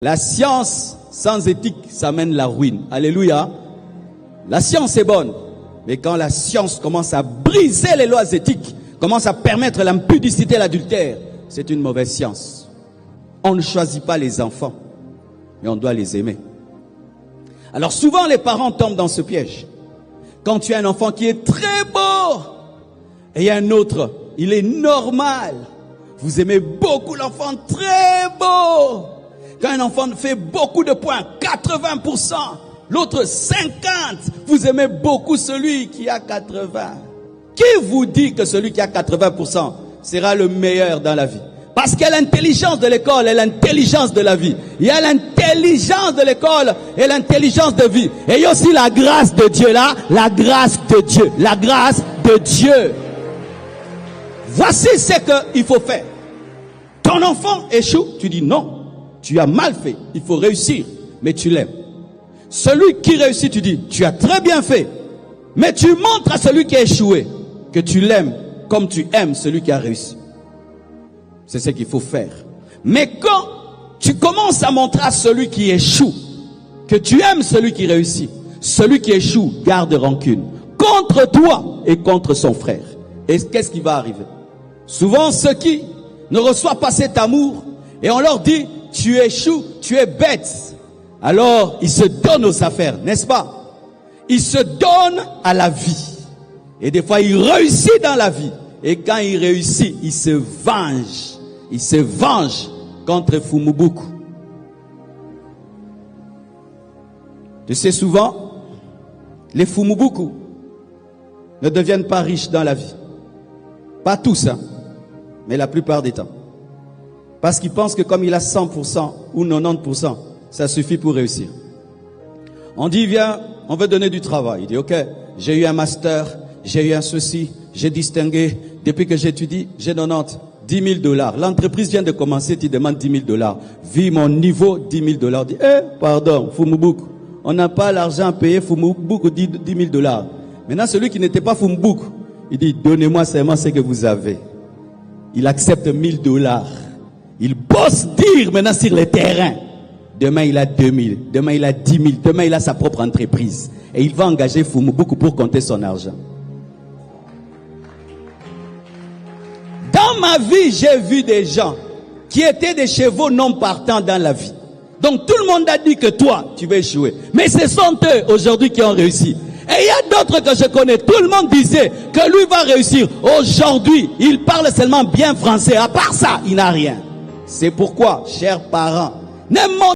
La science sans éthique, ça mène la ruine. Alléluia. La science est bonne. Mais quand la science commence à briser les lois éthiques, commence à permettre l'impudicité et l'adultère, c'est une mauvaise science. On ne choisit pas les enfants, mais on doit les aimer. Alors souvent les parents tombent dans ce piège. Quand tu as un enfant qui est très beau, et il y a un autre, il est normal. Vous aimez beaucoup l'enfant très beau. Quand un enfant fait beaucoup de points, 80%, l'autre 50%, vous aimez beaucoup celui qui a 80%. Qui vous dit que celui qui a 80% sera le meilleur dans la vie? Parce qu'il y a l'intelligence de l'école et l'intelligence de la vie. Il y a l'intelligence de l'école et l'intelligence de vie. Et il y a aussi la grâce de Dieu là, la grâce de Dieu, la grâce de Dieu. Voici ce qu'il faut faire. Ton enfant échoue, tu dis non, tu as mal fait, il faut réussir, mais tu l'aimes. Celui qui réussit, tu dis, tu as très bien fait, mais tu montres à celui qui a échoué que tu l'aimes comme tu aimes celui qui a réussi. C'est ce qu'il faut faire. Mais quand tu commences à montrer à celui qui échoue que tu aimes celui qui réussit, celui qui échoue garde rancune contre toi et contre son frère. Et qu'est-ce qui va arriver? Souvent ceux qui ne reçoivent pas cet amour et on leur dit tu échoues, tu es bête. Alors ils se donnent aux affaires, n'est-ce pas? Ils se donnent à la vie. Et des fois ils réussissent dans la vie. Et quand ils réussissent, ils se vengent. Ils se vengent contre Fumubuku. Tu sais, souvent, les Fumubuku ne deviennent pas riches dans la vie. Pas tous, hein, mais la plupart des temps. Parce qu'ils pensent que comme il a 100% ou 90%, ça suffit pour réussir. On dit, viens, on veut donner du travail. Il dit, ok, j'ai eu un master, j'ai eu un ceci, j'ai distingué. Depuis que j'étudie, j'ai 90, $10,000. L'entreprise vient de commencer, tu demandes $10,000. Vu mon niveau, $10,000. Dit, pardon, Fumubuku. On n'a pas l'argent à payer, Fumubuku dit $10,000. Maintenant, celui qui n'était pas Fumubuku, il dit, donnez-moi seulement ce que vous avez. Il accepte $1,000. Il bosse dire maintenant sur le terrain. Demain, il a 2,000. Demain, il a 10,000. Demain, il a sa propre entreprise. Et il va engager Fumubuku pour compter son argent. Dans ma vie, j'ai vu des gens qui étaient des chevaux non partants dans la vie. Donc tout le monde a dit que toi, tu vas échouer. Mais ce sont eux aujourd'hui qui ont réussi. Et il y a d'autres que je connais. Tout le monde disait que lui va réussir. Aujourd'hui, il parle seulement bien français. À part ça, il n'a rien. C'est pourquoi, chers parents, ne